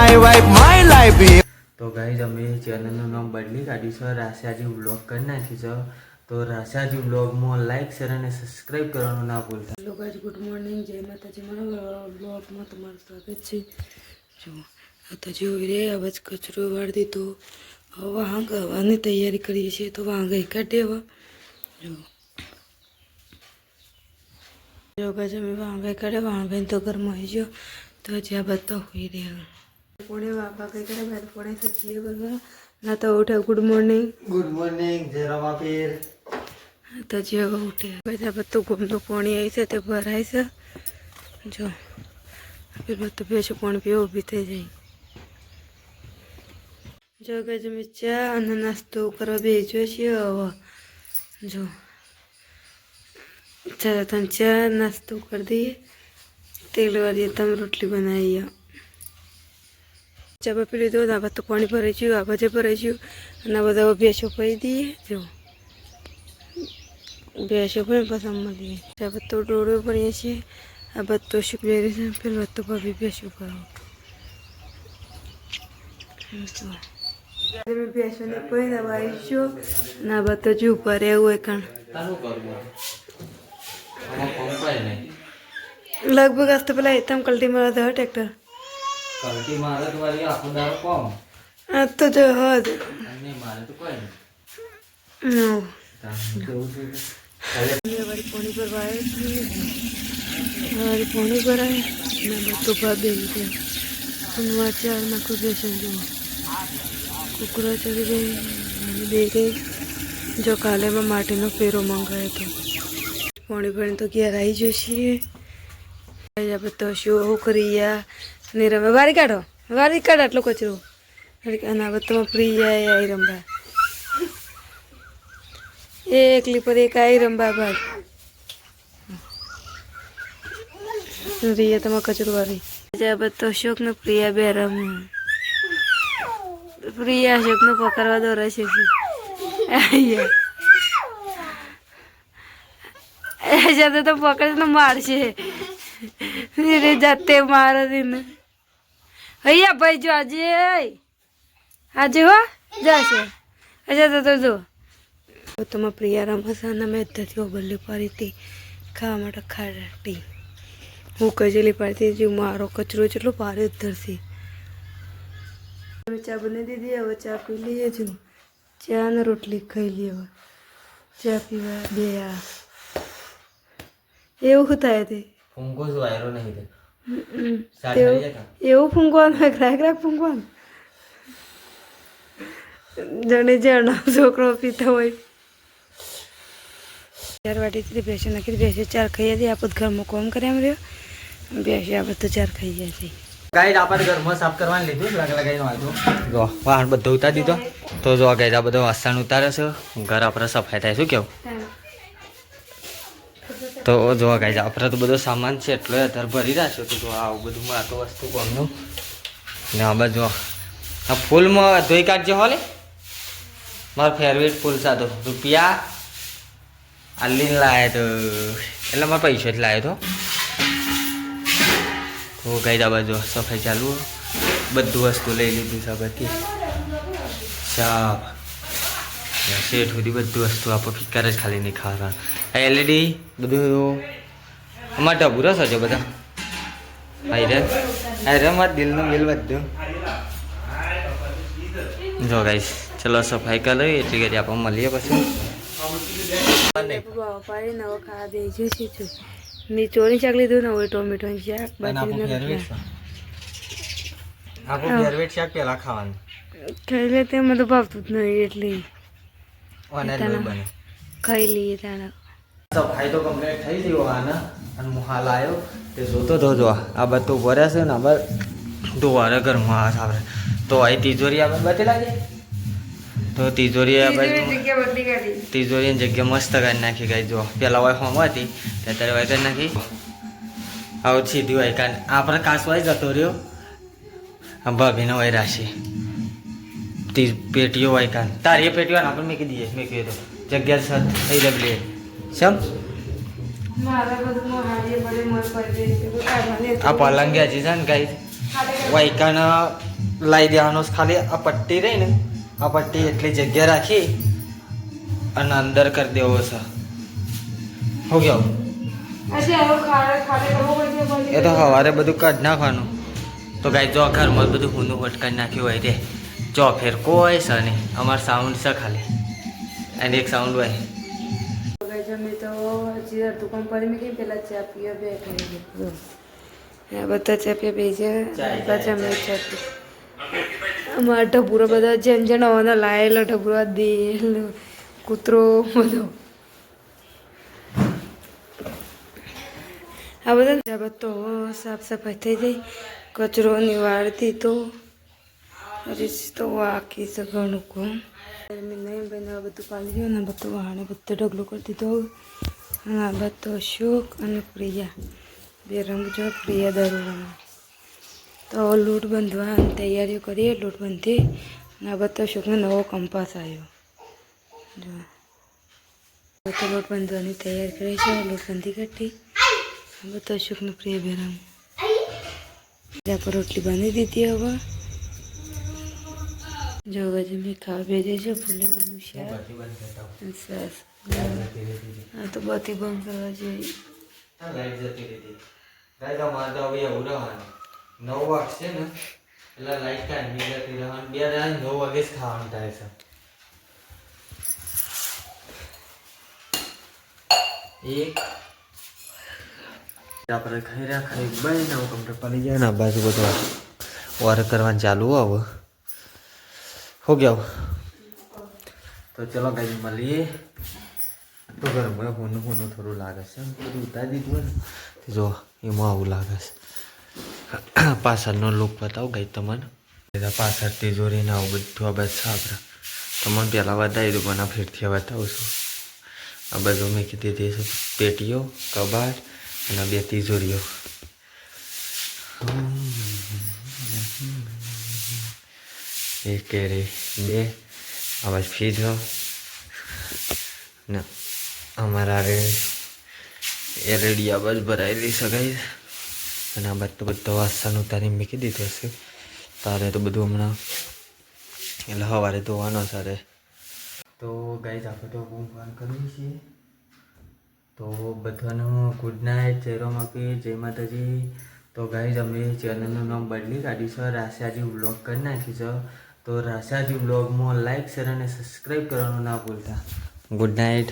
my wife, my life. તો guys અમે ચેનલનું નામ બદલી કાઢ્યું છે, રાશાજી વ્લોગ કરી નાખ્યું છે. તો રાશાજી વ્લોગમાં લાઈક શેર અને સબસ્ક્રાઈબ કરવાનું ના ભૂલતા. હેલો ગાઈઝ, ગુડ મોર્નિંગ, જય માતાજી. મારા બ્લોગમાં તમારું સ્વાગત છે. જો તો જોઈ રે હવે કચરો વાળી દીધો. હવે વાંગવાની તૈયારી કરીએ છીએ, તો વાંગાઈ કાઢી હવે. જો ગાઈઝ અમે વાંગાઈ કાઢે, વાંગાઈને તો ઘરમાં આવી ગયો. તો હજી આ બધા હોઈ રહ્યા પોણે વાપા કઈ કરે બાર પોણે સચીએ બગા ના તો ઉઠે. ગુડ મોર્નિંગ, ગુડ મોર્નિંગ જય રમાપીર. તો જે ઉઠે બધા બધું ગમતું પાણી આવી છે તે ભરાય છે. જો ફિર બધું બેસું પાણી પીવું ઊભી થઈ જાય. જો કે તમે ચા અને નાસ્તો કરવા બેસ્યો છીએ. હવે જો ચાલો તમે ચા નાસ્તો કરી દઈએ. તેલ વાળી તમે રોટલી બનાવીએ. ચા પી લીધો, આ બધું પાણી ભરાઈ ગયું, આ બાજુ ભરાઈ ગયું અને આ બધા ભેંસો પી દઈએ. જો ભેંસો પણ પસંદ મળીએ. આ બધું ડોળો ભરીએ છીએ, આ બધું શીખવી છે. પેલું બધું ભાભી ભેંસો ભરાવું. ભેંસોને પડી દવાઈશું અને આ બધું જ ઉપર એવું હોય કારણ લગભગ આજ તો પેલા એકદમ કલ્ટી મારા હતા ટ્રેક્ટર કલ્ટી મારે તો વાળી આખો દાડો કોમ આ તો જો હદ અને મારે તો કોઈ નો નહીં. વાળી પાણી ભરવા વાળી પાણી ભરાય ને બધું ભાભી લીધે ચાર નાખું બેસન જો કુકરો ચડી ગઈ અને બે ગઈ. જો કાલે મેં માટીનો ફેરો મંગાવ્યો હતો. પાણી ભરીને તો ઘેર આવી જઈએ. બધો શું કરીયા ને રમે વારી કાઢો આટલો કચરો અને આ બધું ફ્રી જાય આવી રમવા. એકલી પર એક આવી રમવા બાદ રિયા તમારે કચરો વાળી આ બધો અશોક ને પ્રિયા બે રમે. પ્રિયા અશોક ને પકડવા દોરે છે. સાથે તો પકડ ને મારશે જાતે મારે ને. અહીંયા ભાઈ જો આજે હો જશે. અચ્છા તો જો તમારા પ્રિયા રમસાના મેં ધરતી બલ્લી પાડી હતી ખાવા માટે ખાટી. હું કચેલી પાડતી હતી. મારો કચરો જેટલો પારે ધરતી. ચા બની દીધી. હવે ચા પી લઈએ. જો ચા ને રોટલી ખાઈ લઈએ. હવે ચા પીવા બે એવું થાય તે ફૂંકો જો વાયરો નહીં તે એવું ફૂંકવાનું ગ્રાહક ફૂંકવાનું જણે જણ છોકરો પીતા હોય. 4 વાટી ભેંસો નાખી ભેંસો 4 ખાઈ હતી. આપત ઘરમાં કોમ કરે એમ રહ્યો ભેંસો આ બધું 4 ખાઈ જાય છે. ગાઈડ આપણે ઘરમાં સાફ કરવાનું લીધું લગાઈને વાંધો જો વાહન બધો ઉતારી દીધો. તો જો ગાઈડ આ બધો વાસણ ઉતારે છે. ઘર આપણે સફાઈ થાય. શું કેવું? તો જો ગાઈડ આપણે તો બધો સામાન છે એટલો અત્યારે ભરી રાખ્યો. તો જો આવું બધું આ તો વસ્તુ કોમનું ને આ બાજુ આ ફૂલમાં ધોઈ કાઢજો હોલે. મારો ફેવરેટ ફૂલ સાતો રૂપિયા આલીને લાવ્યો તો એટલે મારા પૈસા જ લાવ્યો તો ગાઈડ આ બાજુ સફાઈ ચાલુ. બધું વસ્તુ લઈ લીધું છે બધી સાફ શેઠ સુધી બધું વસ્તુ આપણે ફિક્કર જ ખાલી નહીં ખાવા. એલઈડી બધું અમારે ઢબુરો છે બધા. આયરન મારા દિલનું મિલ બધું જો ગાઈસ. ચલો સફાઈ કરી લઈએ એટલી કરી આપણે મળીએ પછી. પાડી નવો ખાવા દે છે. મેં ચોરી શાક લીધું ને હવે ટોમેટો શાક શાક પેલા ખાવાનું ખાઈ લે. તે મને ભાવતું જ નહીં એટલે ખાઈ લઈએ. તાણા સફાઈ તો કમ્પ્લીટ થઈ ગઈ આના અને હું હાલ આવ્યો તે જોતો તો જો આ બધું ભર્યા છે ને આ બધું ધોવારે ઘરમાં આવે. તો અહીં તિજોરી આપણે બતેલા છે. તો તિજોરી તિજોરીની જગ્યા મસ્ત કરી નાખી ગઈ. જો પેલા વાય હોમ હતી ત્યારે વાય કરી નાખી. આવું સીધી વાય કાન આપણે કાસવાય જતો રહ્યો. આ ભાભીને વાય રાશી પેટીઓ વાય કાન તારી એ પેટીઓ આપણે મેં કીધી મેં કીધું જગ્યા થઈ રહી સમ આ પલંગિયા છે ને કઈ વાયકાના લાવી દેવાનો છે. ખાલી આ પટ્ટી રહી ને આ પટ્ટી એટલી જગ્યા રાખી અને અંદર કરી દેવો છે. હો ગયો એ તો સવારે બધું કાઢી નાખવાનું. તો ગાય જો ઘરમાં બધું ઊનું વટકાઈ નાખ્યું હોય તે જો ફેર કોઈ છે નહીં. અમારે સાઉન્ડ છે ખાલી અને એક સાઉન્ડ હોય. અમે તો હજી દુકાન પર મેં કેમ પેલા ચા પીવા બેઠા બધા ચા પીવા બે છે પાછા અમે ચા પી અમારા ઢબુરો બધા જેમ જેમ નવાના લાયેલો ઢબુરો દેલ કૂતરો બધો આ બધા તો સાફ સફાઈ થઈ ગઈ. કચરો નિવાળતી તો હજી તો વાકી છે ઘણું કોમ. નહીં બને બધું પાડી ગયું ને બધું વાહણે બધું ઢગલો કરી દીધો. હા બધો અશોક અને પ્રિયા બે રંગ જો પ્રિયા દરોડામાં તો લોટ બાંધવાની તૈયારીઓ કરીએ. લોટ બાંધી અને આ બધો અશોકનો નવો કંપાસ આવ્યો. જો બધો લોટ બાંધવાની તૈયાર કરી છે. લોટ બાંધી કાઢી બધો અશોકનો પ્રિય બેરામ ત્યાં પર રોટલી બાંધી દીધી. હવે જો ગજે મેં ખાવા ભેજે છે ફૂલેવાનું શાક સરસ. હા તો બધી બંધ કરવા જોઈએ. લાઈટ જતી રહી રાઈટ અમારે તો હવે એવું રહેવાનું 9 વાગશે ને એટલે લાઈટ કાઢી જતી રહેવાનું. 2 દાડા 9 વાગે જ ખાવાનું થાય છે. એક આપણે ખાઈ રહ્યા ખાઈ બાઈ ને કમ્પ્લીટ પડી જાય ને બાજુ બધું વાર કરવાનું ચાલુ હવે હો ગયા. તો ચલો કઈ મળીએ. તો ઘરમાં હોનું થોડું લાગે છે. બધું ઉતારી દીધું હોય ને જો એમાં આવું લાગે છે. પાછળનો લુક બતાવું ગઈ તમને. પાછળ તિજોરીને આવું બધું આ બસ છે આપણે. તમને પહેલાં બતાવી દઉં પણ આ ફેરથી બતાવું છું. આ બધું મેં કીધી હતી છે પેટીઓ કબાટ અને 2 તિજોરીઓ. એક રે 2 આવા ફ્રીજ ને અમારા રે એલઈડી આવાજ ભરાયેલી શકાય. અને આ બધું બધો વાસણ ઉતારી મૂકી દીધો હશે. તારે તો બધું હમણાં એટલે સવારે ધોવાનો સારે. તો ગાઈઝ આપણે તો હું ફોન કરીએ છીએ. તો બધાનું ગુડ નાઇટ. જય રામ આપી જય માતાજી. તો ગાઈઝ અમે ચેનલનું નામ બદલી કાઢ્યું છે. રાશિયાજી વ્લોગ કરી નાખ્યું છે. તો રાશિયાજી વ્લોગમાં લાઈક શેર અને સબસ્ક્રાઈબ કરવાનું ના ભૂલતા. Good night.